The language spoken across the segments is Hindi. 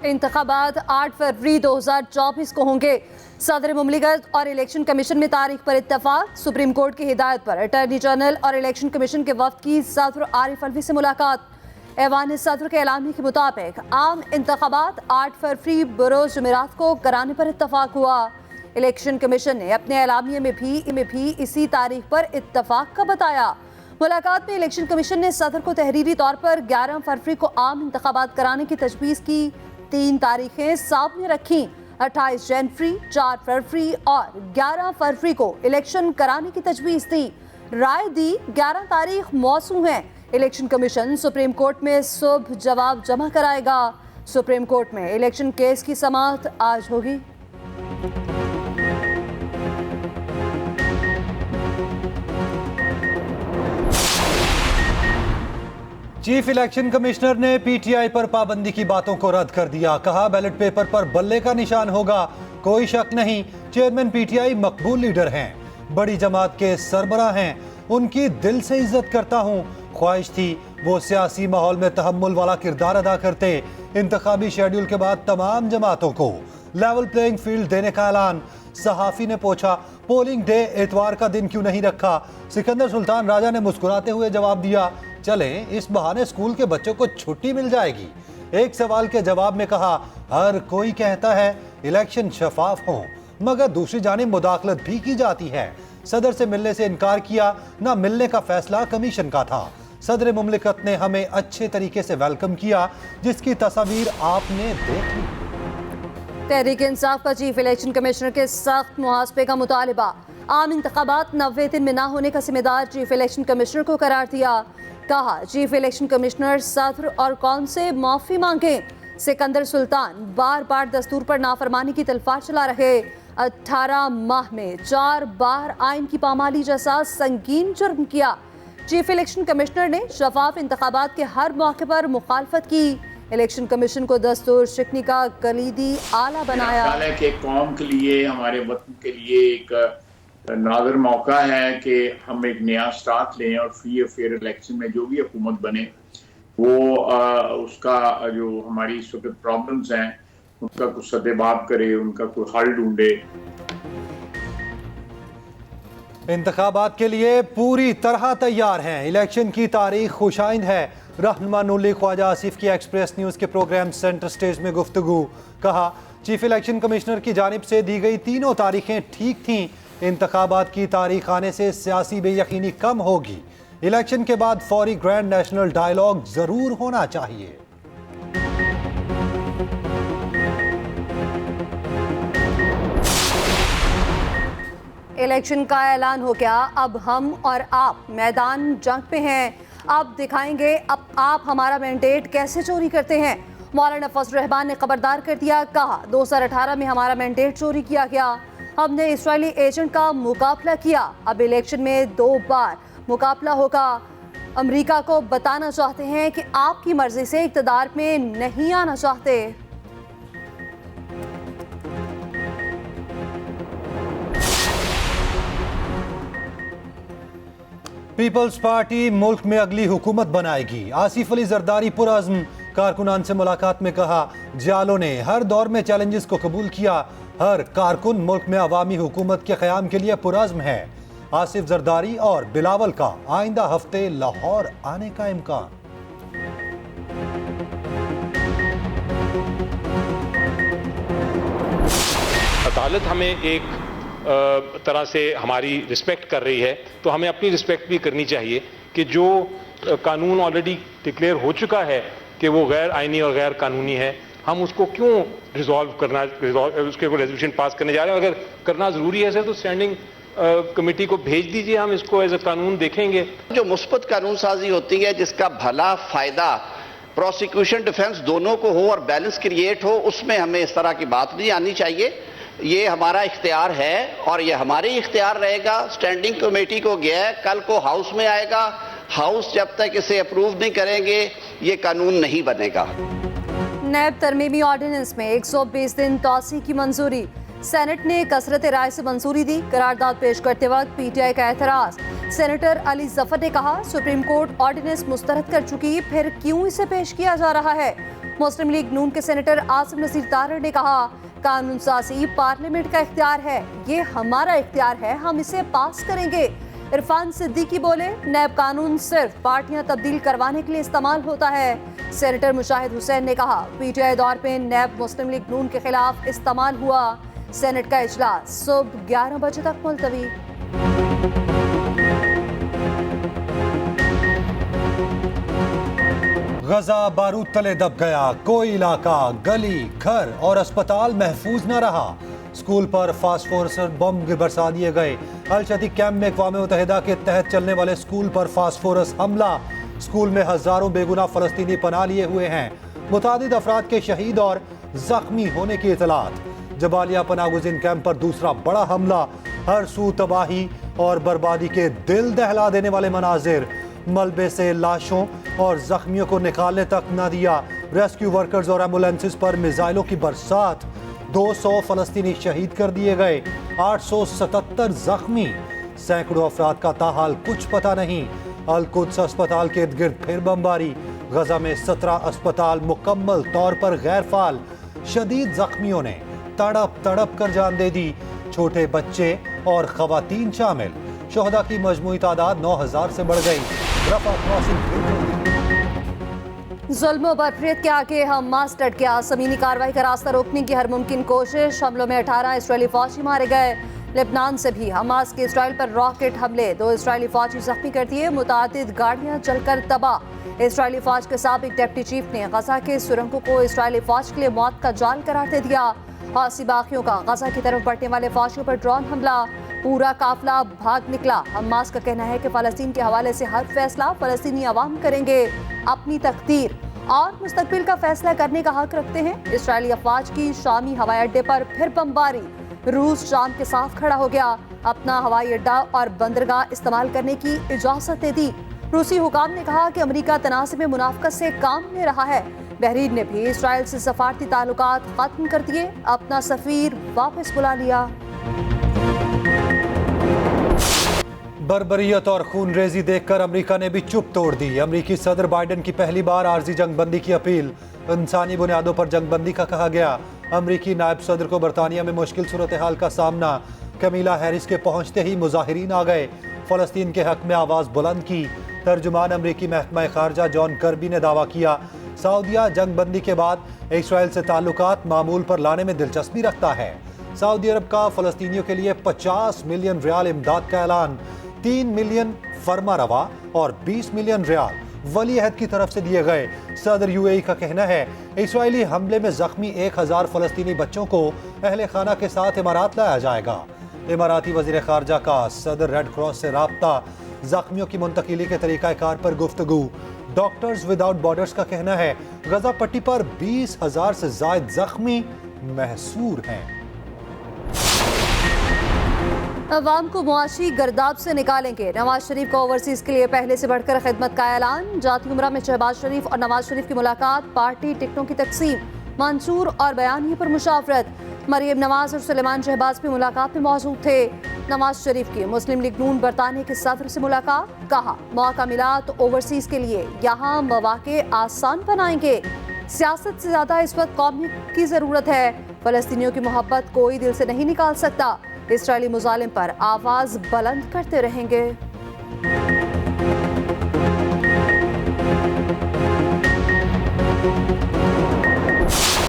इंतखाबात 8 फरवरी 2024 को होंगे। सदर मुमलिकत और इलेक्शन कमीशन में तारीख पर इत्तफाक। सुप्रीम कोर्ट की हिदायत पर अटॉर्नी जनरल और इलेक्शन कमीशन के वफ्द की सदर आरिफ अलवी से मुलाकात। ऐवान सदर के ऐलामी के मुताबिक आम इंतखाबात 8 फरवरी बरोज जुमेरात को कराने पर इत्तफाक हुआ। इलेक्शन कमीशन ने अपने ऐलामिये में भी इसी तारीख पर इत्तफाक का बताया। मुलाकात में इलेक्शन कमीशन ने सदर को तहरीरी तौर पर 11 फरवरी को आम इंतखाबात कराने की तजवीज़ की 3 तारीखें सामने रखी। 28 जनवरी, 4 फरवरी और 11 फरवरी को इलेक्शन कराने की तजवीज़ दी। राय दी 11 तारीख मौसू है। इलेक्शन कमीशन सुप्रीम कोर्ट में सुबह जवाब जमा कराएगा। सुप्रीम कोर्ट में इलेक्शन केस की समाअत आज होगी। चीफ इलेक्शन कमिश्नर ने पीटीआई पर पाबंदी की बातों को रद्द कर दिया। कहा बैलेट पेपर पर बल्ले का निशान होगा, कोई शक नहीं। चेयरमैन पीटीआई मकबूल लीडर हैं, बड़ी जमात के सरबराह हैं, उनकी दिल से इज्जत करता हूं। ख्वाहिश थी वो सियासी माहौल में तहम्मुल वाला किरदार अदा करते। इंतखाबी शेड्यूल के बाद तमाम जमातों को लेवल प्लेइंग फील्ड देने का ऐलान। सहाफी ने पूछा पोलिंग डे इतवार का दिन क्यों नहीं रखा। सिकंदर सुल्तान राजा ने मुस्कुराते हुए जवाब दिया, चलें इस बहाने स्कूल के बच्चों को छुट्टी मिल जाएगी। एक सवाल के जवाब में कहा, हर कोई कहता है इलेक्शन शफाफ हो, मगर दूसरी जानिब मुदाखलत भी की जाती है। सदर से मिलने से इनकार किया, ना मिलने का फैसला कमीशन का था। सदर मुमलिकत ने हमें अच्छे तरीके से वेलकम किया, जिसकी तस्वीर आपने देख ली। तहरीक इंसाफ का चीफ इलेक्शन कमिश्नर के सख्त मुहासबे का मुतालिबा। आम इंतखाबात 90 दिन में ना होने का जिम्मेदार चीफ इलेक्शन कमिश्नर को करार दिया। कहा चीफ इलेक्शन कमिश्नर सदर और कौन से माफी मांगे। सिकंदर सुल्तान बार बार दस्तूर पर नाफरमानी की तलफार चला रहे। 18 माह में 4 बार आइन की पामाली जैसा संगीन जुर्म किया। चीफ इलेक्शन कमिश्नर ने शफाफ इंतखाबात के हर मौके पर मुखालफत की। इलेक्शन कमीशन को दस्तूर शिकनी का कलीदी आला बनाया। कि कौम के लिए, हमारे वतन के लिए एक नाज़र मौका है कि हम एक नया स्टार्ट लें और फ्री और फेयर इलेक्शन में जो भी हुकूमत बने वो उसका जो हमारी इस वक्त प्रॉब्लम्स हैं उनका कुछ सदेबाब करे, उनका कोई हल ढूंढे। इंतखाबात के लिए पूरी तरह तैयार हैं। इलेक्शन की तारीख खुशाइंद है। रहनुमा नूली ख्वाजा आसिफ की एक्सप्रेस न्यूज़ के प्रोग्राम सेंटर स्टेज में गुफ्तगू। कहा चीफ इलेक्शन कमिश्नर की जानिब से दी गई तीनों तारीखें ठीक थीं। इंतखाबात की तारीख आने से सियासी बेयकीनी कम होगी। इलेक्शन के बाद फौरी ग्रैंड नेशनल डायलॉग जरूर होना चाहिए। इलेक्शन का ऐलान हो गया। अब हम और आप मैदान जंग पे हैं। अब दिखाएंगे अब आप हमारा मैंडेट कैसे चोरी करते हैं। मौलाना फजल रहमान ने खबरदार कर दिया। कहा 2018 में हमारा मैंडेट चोरी किया गया, हमने इस्राएली एजेंट का मुकाबला किया। अब इलेक्शन में 2 बार मुकाबला होगा। अमेरिका को बताना चाहते हैं कि आपकी मर्जी से इक़्तिदार में नहीं आना चाहते। पीपल्स पार्टी मुल्क में अगली हुकूमत बनाएगी। आसिफ अली जरदारी पुरअज़्म। कारकुनान से मुलाकात में कहा जियालो ने हर दौर में चैलेंजेस को कबूल किया। हर कारकुन मुल्क में अवामी हुकूमत के क़याम के लिए पुरअज़्म है। आसिफ जरदारी और बिलावल का आइंदा हफ्ते लाहौर आने का इम्कान। अदालत हमें एक तरह से हमारी रिस्पेक्ट कर रही है, तो हमें अपनी रिस्पेक्ट भी करनी चाहिए कि जो कानून ऑलरेडी डिक्लेयर हो चुका है कि वो गैर आइनी और गैर कानूनी है, हम उसको क्यों उसके को रेजोल्यूशन पास करने जा रहे हैं। अगर करना ज़रूरी है सर तो स्टैंडिंग कमेटी को भेज दीजिए, हम इसको एज ए कानून देखेंगे। जो मुस्बत कानून साजी होती है जिसका भला फायदा प्रोसिक्यूशन डिफेंस दोनों को हो और बैलेंस क्रिएट हो, उसमें हमें इस तरह की बात नहीं आनी चाहिए। ये हमारा इख्तियार है और ये हमारे इख्तियार रहेगा। स्टैंडिंग कमेटी को गया है, कल को हाउस में आएगा। हाउस जब तक इसे अप्रूव नहीं करेंगे ये कानून नहीं बनेगा। नैब तरमीमी ऑर्डिनेंस में 120 दिन तौसी की मंजूरी। सेनेट ने कसरत राय से मंजूरी दी। करारदाद पेश करते वक्त पीटीआई का एतराज। सेनेटर अली जफर ने कहा सुप्रीम कोर्ट ऑर्डिनेंस मुस्तरद कर चुकी, फिर क्यों इसे पेश किया जा रहा है। मुस्लिम लीग नून के सेनेटर आसिम नसीर तारड़ ने कहा, कानून साजी पार्लियामेंट का इख्तियार है, ये हमारा इख्तियार है, हम इसे पास करेंगे। इरफान सिद्दीकी बोले, नैब कानून सिर्फ पार्टियां तब्दील करवाने के लिए इस्तेमाल होता है। सेनेटर मुशाहिद हुसैन ने कहा, पीटीआई दौर पे नैब मुस्लिम लीग नून के खिलाफ इस्तेमाल हुआ। सेनेट का इजलास सुबह 11 बजे तक मुलतवी। गजा बारूद तले दब गया, कोई इलाका, गली, घर और अस्पताल महफूज न रहा। स्कूल पर फास्फोरस बम बरसा दिए गए। अल शतीक कैंप में अक़वाम मुत्तहिदा के तहत चलने वाले स्कूल पर फास्फोरस हमला। स्कूल में हजारों बेगुनाह फलस्तीनी पनाह लिए हुए हैं। मुतादिद अफराद के शहीद और जख्मी होने की इतलात। जबालिया पनाहगुज़ीन कैंप पर दूसरा बड़ा हमला। हर सू तबाही और बर्बादी के दिल दहला देने वाले मनाजिर। मलबे से लाशों और जख्मियों को निकालने तक न दिया। रेस्क्यू वर्कर्स और एम्बुलेंसेस पर मिसाइलों की बरसात। 200 फलस्तीनी शहीद कर दिए गए, 877 जख्मी। सैकड़ों अफराद का ताहाल कुछ पता नहीं। अल कुद्स अस्पताल के इर्द गिर्द फिर बमबारी। गजा में 17 अस्पताल मुकम्मल तौर पर गैर फाल। शदीद जख्मियों ने तड़प तड़प कर जान दे दी, छोटे बच्चे और खवातीन शामिल। शोहदा की मजमूई तादाद 9000 से बढ़ गई। रफा क्रॉसिंग जुल्म बरफरियत के आगे हमास डट गया। ज़मीनी कार्रवाई का रास्ता रोकने की हर मुमकिन कोशिश। हमलों में 18 इसराइली फौजी मारे गए। लेबनान से भी हमास के इसराइल पर रॉकेट हमले, 2 इसराइली फौजी जख्मी कर दिए। मुतादिद गाड़ियां जलकर तबाह। इसराइली फौज के साबिक डिप्टी चीफ ने गजा के सुरंगों को इसराइली फौज के लिए मौत का जाल करार दे दिया। हौसी बाकियों का गजा की तरफ बढ़ने वाले फौजियों पर ड्रोन हमला। पूरा काफिला भाग निकला। हमास का कहना है कि फ़लस्तीन के हवाले से हर फैसला फ़लस्तीनी अवाम करेंगे। अपनी तकदीर और मुस्तकबिल का फैसला करने का हक रखते हैं। इसराइली अफवाज की शामी हवाई अड्डे पर फिर बमबारी। रूस शाम के साथ खड़ा हो गया। अपना हवाई अड्डा और बंदरगाह इस्तेमाल करने की इजाज़त दे दी। रूसी हुकाम ने कहा कि अमेरिका तनाज़ुर में मुनाफ़क़त से काम ले रहा है। बहरीन ने भी इसराइल से सफारती ताल्लुकात खत्म कर दिए, अपना सफ़ीर वापस बुला लिया। बर्बरियत और खून रेजी देखकर अमेरिका ने भी चुप तोड़ दी। अमेरिकी सदर बाइडन की पहली बार आर्जी जंगबंदी की अपील। इंसानी बुनियादों पर जंगबंदी का कहा गया। अमेरिकी नायब सदर को बरतानिया में मुश्किल सूरत हाल का सामना। कमीला हैरिस के पहुंचते ही मुजाहिरीन आ गए। फ़लस्तीन के हक में आवाज़ बुलंद की। तर्जुमान अमेरिकी महकमा खारजा जॉन कर्बी ने दावा किया, सऊदिया जंगबंदी के बाद इसराइल से ताल्लुकात मामूल पर लाने में दिलचस्पी रखता है। सऊदी अरब का फ़लस्तीनियों के लिए 50 मिलियन रियाल इमदाद का ऐलान। 3 मिलियन फरमा रवा और 20 मिलियन रियाल वली अहद की तरफ से दिए गए। सदर यूएई का कहना है, इसराइली हमले में जख्मी 1000 फ़लस्तीनी बच्चों को अहले खाना के साथ इमारात लाया जाएगा। इमाराती वज़ीर ख़ारजा का सदर रेड क्रॉस से राब्ता। जख्मियों की मुंतकिली के तरीक़ाकार पर गुफ्तगू। डॉक्टर्स विदाउट बॉर्डर्स का कहना है, गजा पट्टी पर 20,000 से ज़ायद जख्मी महसूर हैं। अवाम को मुआशी गर्दाब से निकालेंगे। नवाज शरीफ का ओवरसीज के लिए पहले से बढ़कर खिदमत का ऐलान। जाती उमरा में शहबाज शरीफ और नवाज शरीफ की मुलाकात, पार्टी टिकटों की तकसीम, मंसूर और बयानी पर मुशावरत। मरियम नवाज और सुलेमान शहबाज भी मुलाकात में मौजूद थे। नवाज शरीफ की मुस्लिम लीग नून बरतानिया के सदर से मुलाकात। कहा, मौका मिला तो ओवरसीज के लिए यहाँ मौके आसान बनाएंगे। सियासत से ज्यादा इस वक्त कौम की जरूरत है। फलस्तीनियों की मोहब्बत कोई दिल से नहीं निकाल सकता। इसराइली मुजालिम पर आवाज बुलंद करते रहेंगे।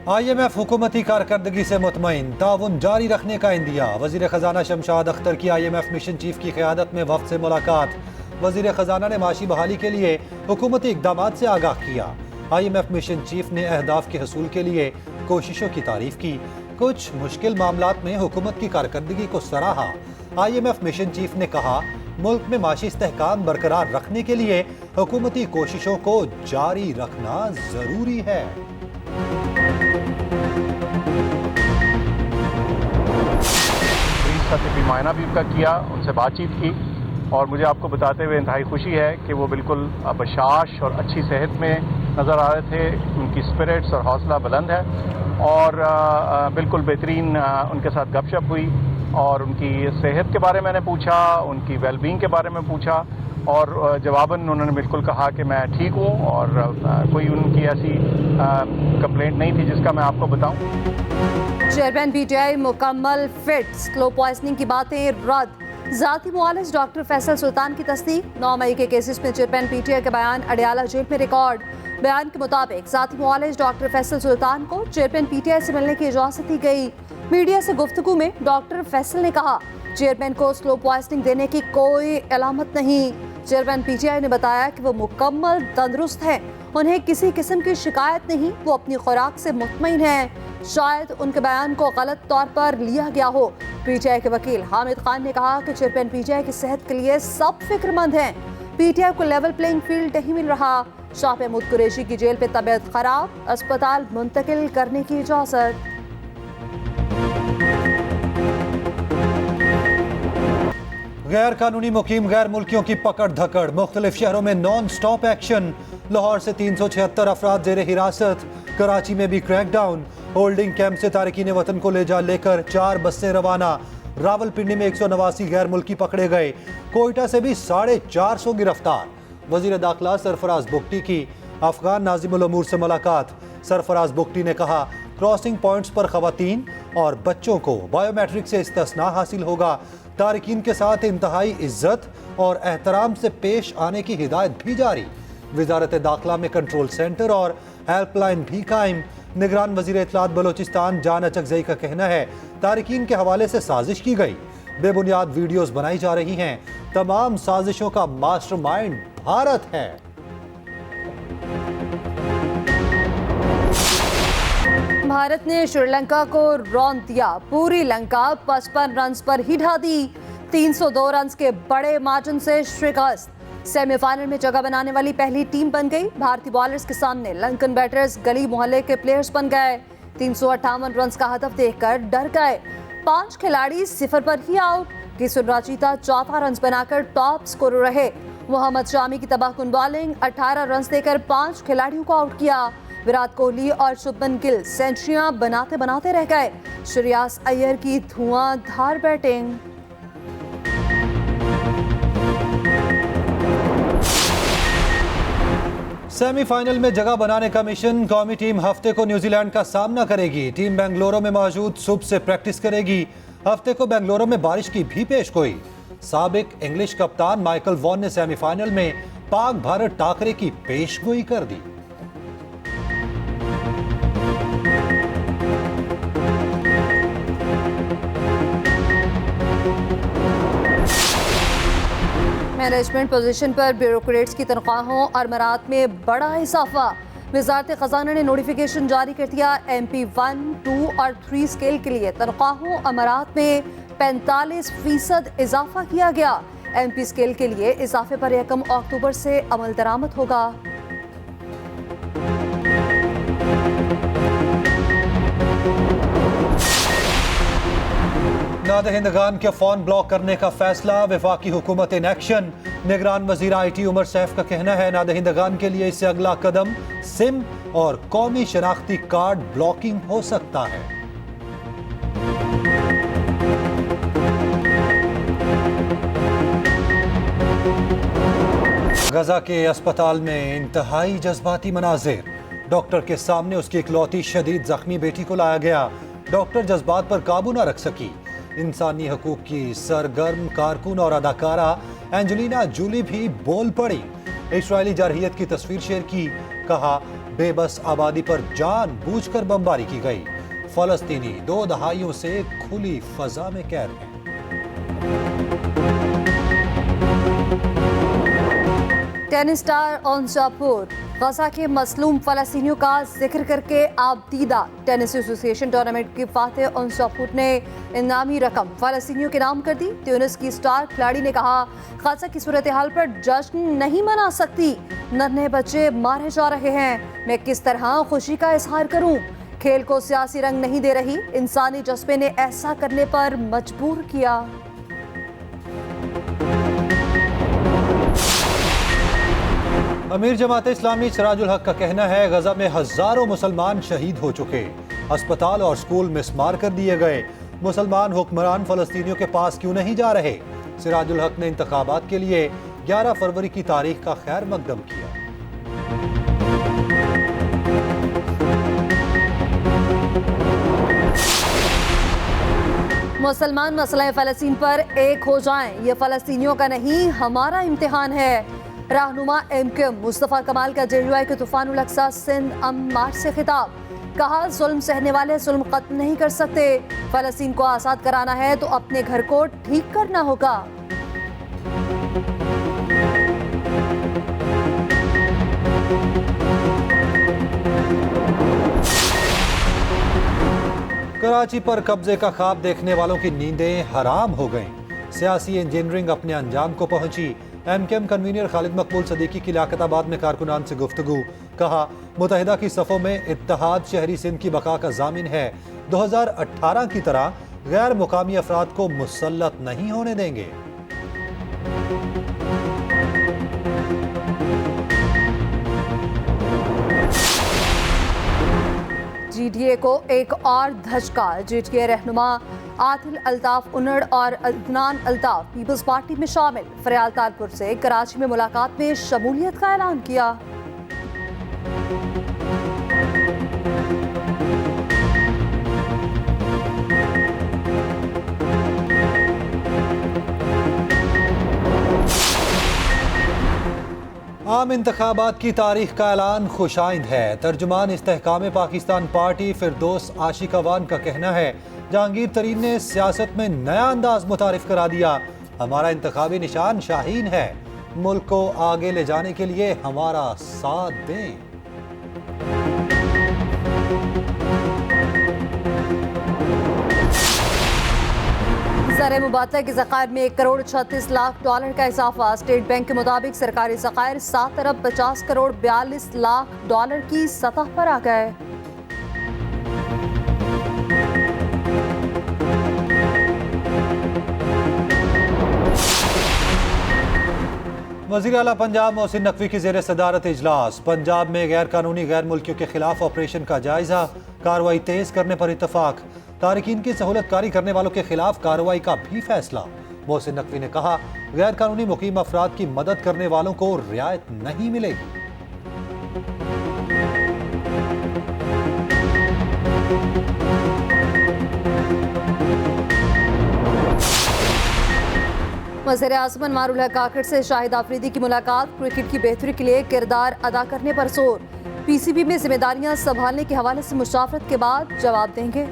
IMF हुकूमती कारकर्दगी से मुतमईन, ताउन जारी रखने का इंदिया। वजीर खजाना शमशाद अख्तर की IMF मिशन चीफ की क़यादत में वफ्द से मुलाकात। वजीर खजाना ने माशी बहाली के लिए हुकूमती इक़दामात से आगाह किया। IMF मिशन चीफ ने अहदाफ के हसूल के लिए कोशिशों की तारीफ की। कुछ मुश्किल मामलात में हुकूमत की कारकर्दगी को सराहा। IMF मिशन चीफ ने कहा, मुल्क में माशी इस्तेहकाम बरकरार रखने के लिए हुकूमती कोशिशों को जारी रखना जरूरी है। का तिब्बी मायना भी उनका किया, उनसे बातचीत की और मुझे आपको बताते हुए इंतहाई खुशी है कि वो बिल्कुल बशाश और अच्छी सेहत में नज़र आ रहे थे। उनकी स्पिरिट्स और हौसला बुलंद है और बिल्कुल बेहतरीन उनके साथ गपशप हुई। और उनकी सेहत के बारे में मैंने पूछा, उनकी वेलबींग के बारे में पूछा और जवाबन उन्होंने बिल्कुल कहा कि मैं ठीक हूँ और कोई उनकी ऐसी कंप्लेंट नहीं थी जिसका मैं आपको बताऊं। चेयरमैन पीटीआई मुकम्मल फिट, स्लो पॉइजनिंग की बातें रद्द। जाती मुआलिज डॉक्टर फैसल सुल्तान की तस्दीक। 9 मई के केसेस में चेयरमैन पीटीआई के बयान अडयाला जेल में रिकॉर्ड। बयान के मुताबिक जाती मुआलिज डॉक्टर फैसल सुल्तान को चेयरमैन पीटीआई से मिलने की इजाजत दी गई। मीडिया से गुफ्तगू में डॉक्टर फैसल ने कहा, चेयरमैन को स्लो पॉइजनिंग देने की कोई अलामत नहीं। चेयरमैन पीटीआई ने बताया कि वो मुकम्मल तंदुरुस्त हैं, उन्हें किसी किस्म की शिकायत नहीं, वो अपनी खुराक से मुतमईन हैं। शायद उनके बयान को गलत तौर पर लिया गया हो। पीटीआई के वकील हामिद खान ने कहा कि चेयरमैन पीटीआई की सेहत के लिए सब फिक्रमंद हैं। पीटीआई को लेवल प्लेइंग फील्ड नहीं मिल रहा। शाह महमूद कुरैशी की जेल पे तबीयत खराब, अस्पताल मुंतकिल करने की इजाजत। गैर कानूनी मुकीम गैर मुल्कियों की पकड़ धकड़, मुख्तलिफ शहरों में नॉन स्टॉप एक्शन। लाहौर से 376 अफराद जेर हिरासत। कराची में भी क्रैकडाउन। होल्डिंग कैंप से तारिकीन वतन को लेकर 4 बसें रवाना। रावलपिंडी में 189 गैर मुल्की पकड़े गए। कोयटा से भी 450 गिरफ्तार। वजीर दाखिला सरफराज बुगटी की अफगान नाजिमुल उमूर से मुलाकात। सरफराज बुगटी ने कहा, क्रॉसिंग पॉइंट्स पर खवातीन और बच्चों को बायोमेट्रिक से इस्तिस्ना हासिल होगा। तारिकीन के साथ इंतहाई इज्जत और एहतराम से पेश आने की हिदायत भी जारी। वजारत दाखिला में कंट्रोल सेंटर और हेल्पलाइन भी कायम। निगरान वजीर इत्तलात बलोचिस्तान जान अचकजई का कहना है, तारिकीन के हवाले से साजिश की गई, बेबुनियाद वीडियोस बनाई जा रही हैं। तमाम साजिशों का मास्टरमाइंड भारत है। भारत ने श्रीलंका को रौंद दिया। पूरी लंका 55 रन पर ही ढा दी। 302 रन के बड़े मार्जिन से शिकस्त। सेमीफाइनल में जगह बनाने वाली पहली टीम बन गई। भारतीय बॉलर्स के सामने लंकन बैटर्स गली मोहल्ले के प्लेयर्स बन गए। 358 रन का हदफ देखकर डर गए। 5 खिलाड़ी 0 पर ही आउट। किशोर राचीता 14 रन बनाकर टॉप स्कोरर रहे। मोहम्मद शामी की तबाहकुन बॉलिंग 18 रन देकर 5 खिलाड़ियों को आउट किया। विराट कोहली और शुभमन गिल सेंचुरियां बनाते बनाते रह गए। श्रेयस अय्यर की धुआंधार बैटिंग। सेमीफाइनल में जगह बनाने का मिशन। कौमी टीम हफ्ते को न्यूजीलैंड का सामना करेगी। टीम बेंगलुरु में मौजूद सुबह से प्रैक्टिस करेगी। हफ्ते को बेंगलुरु में बारिश की भी पेशगोई। साबिक इंग्लिश कप्तान माइकल वॉन ने सेमीफाइनल में पाक भारत टाकरे की पेशगोई कर दी। मैनेजमेंट पोजीशन पर ब्यूरोक्रेट्स की तनख्वाहों और मरात में बड़ा इजाफा। वजारत खजाना ने नोटिफिकेशन जारी कर दिया। MP 1, 2 और 3 स्केल के लिए तनख्वाहों और मरात में 45% इजाफा किया गया। MP स्केल के लिए इजाफे पर 1 अक्टूबर से अमल दरामद होगा। नादहिंदगान के फोन ब्लॉक करने का फैसला। वफाकी हुकूमत इन एक्शन। निगरान वजीर IT उमर सैफ का कहना है, नादहिंदगान के लिए इससे अगला कदम सिम और कौमी शनाख्ती कार्ड ब्लॉकिंग हो सकता है। गजा के अस्पताल में इंतहाई जज्बाती मनाजिर। डॉक्टर के सामने उसकी इकलौती शदीद जख्मी बेटी को लाया गया। डॉक्टर जज्बात पर काबू न रख सकी। इंसानी हकूक की सरगर्म कारकुन और अदाकारा एंजेलिना जूली भी बोल पड़ी। इस्राएली जारहियत की तस्वीर शेयर की। कहा, बेबस आबादी पर जानबूझकर बमबारी की गई। फलस्तीनी 2 दहाइयों से खुली फजा में कैद हैं। टेनिस स्टार ओंजापुर गजा के मसलूम फलस्तीनियों का जिक्र करके आबदीदा। टेनिस एसोसिएशन टूर्नामेंट की फातेह ओंजापुर ने इनामी रकम फलस्तीनियों के नाम कर दी। ट्यूनिस की स्टार खिलाड़ी ने कहा, गजा की सूरत हाल पर जश्न नहीं मना सकती। नन्हे बच्चे मारे जा रहे हैं, मैं किस तरह खुशी का इजहार करूं। खेल को सियासी रंग नहीं दे रही, इंसानी जज्बे ने ऐसा करने पर मजबूर किया। अमीर जमात इस्लामी सिराजुल हक का कहना है, गजा में हजारों मुसलमान शहीद हो चुके। अस्पताल और स्कूल मिसमार कर दिए गए। मुसलमान हुक्मरान फलस्तीनियों के पास क्यों नहीं जा रहे? सिराजुल हक ने इंतखाबात के लिए 11 फरवरी की तारीख का खैर मकदम किया। मुसलमान मसला फ़लस्तीन पर एक हो जाएं, ये फ़लस्तीनियों का नहीं हमारा इम्तिहान है। रहनुमा MKM मुस्तफ़ा कमाल का JUI के तूफानुल अक्सा सिंध मार्च से खिताब, कहा जुल्म सहने वाले जुल्म खत्म नहीं कर सकते, फ़लस्तीन को आज़ाद कराना है तो अपने घर को ठीक करना होगा। कराची पर कब्जे का ख्वाब देखने वालों की नींदें हराम हो गईं। सियासी इंजीनियरिंग अपने अंजाम को पहुंची। MKM कन्वीनर खालिद मकबूल सदीकी की लियाकताबाद में कारकुनान से गुफ्तगू, कहा मुतहिदा की सफ़ों में इत्तेहाद शहरी सिंध की बका का जामिन है। 2018 की तरह गैर मुकामी अफराद को मुसल्लत नहीं होने देंगे। GDA को एक और धचका। GDA रहनुमा आदिल अल्ताफ उन्नड़ और अदनान अल्ताफ पीपल्स पार्टी में शामिल। फरियाल तालपुर से कराची में मुलाकात में शमूलियत का ऐलान किया। आम इंतखाबात की तारीख का ऐलान खुशाइंद है। तर्जुमान इस्तेहकाम पाकिस्तान पार्टी फिरदौस आशिक अवान का कहना है, जहांगीर तरीन ने सियासत में नया अंदाज मुतारिफ करा दिया। हमारा इंतखाबी निशान शाहीन है। मुल्क को आगे ले जाने के लिए हमारा साथ दें। ज़र मुबादला के ज़खायर में 1 करोड़ 36 लाख डॉलर का इजाफा। स्टेट बैंक के मुताबिक सरकारी ज़खायर 7 अरब 50 करोड़ 42 लाख डॉलर की सतह पर आ गए। वज़ीर आला पंजाब मोहसिन नकवी की ज़ेर सदारत इजलास। पंजाब में गैर कानूनी गैर मुल्कियों के खिलाफ ऑपरेशन का जायजा, कार्रवाई तेज करने पर इत्तफाक। तारिकीन की सहूलत कारी करने वालों के खिलाफ कार्रवाई का भी फैसला। मोहसिन नकवी ने कहा, गैर कानूनी मुकीम अफराद की मदद करने वालों को रियायत नहीं मिलेगी। वज़ीर आज़म अनवारुल हक काकड़ से शाहिद आफरीदी की मुलाकात। क्रिकेट की बेहतरी के लिए किरदार अदा करने पर जोर। PCB में जिम्मेदारियां संभालने के हवाले से मुशावरत के बाद जवाब देंगे।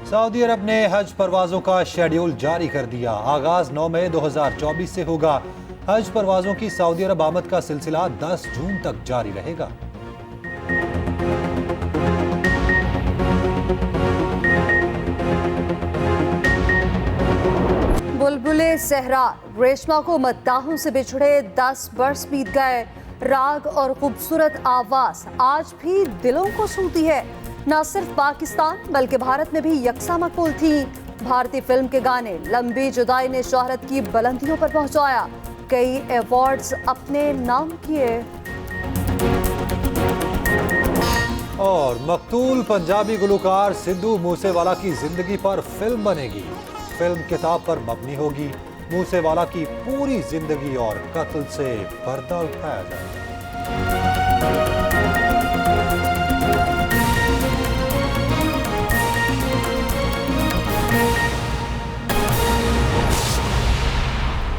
सऊदी अरब ने हज परवाजों का शेड्यूल जारी कर दिया। आगाज 9 मई 2024 से होगा। हज परवाजों की सऊदी अरब आमद का सिलसिला 10 जून तक जारी रहेगा। बुलबुले सहरा, रेशमा को मद्दाहों से बिछड़े 10 बरस बीत गए। राग और खूबसूरत आवाज आज भी दिलों को छूती है। न सिर्फ पाकिस्तान बल्कि भारत में भी यकसा मकबूल थी। भारतीय फिल्म के गाने लंबी जुदाई ने शोहरत की बुलंदियों पर पहुंचाया, कई अवार्ड्स अपने नाम किए। और मकतूल पंजाबी गुलकार सिद्धू मूसेवाला की जिंदगी पर फिल्म बनेगी। फिल्म किताब पर मबनी होगी। मूसेवाला की पूरी जिंदगी और कत्ल से पर्दा उठाया जाएगा।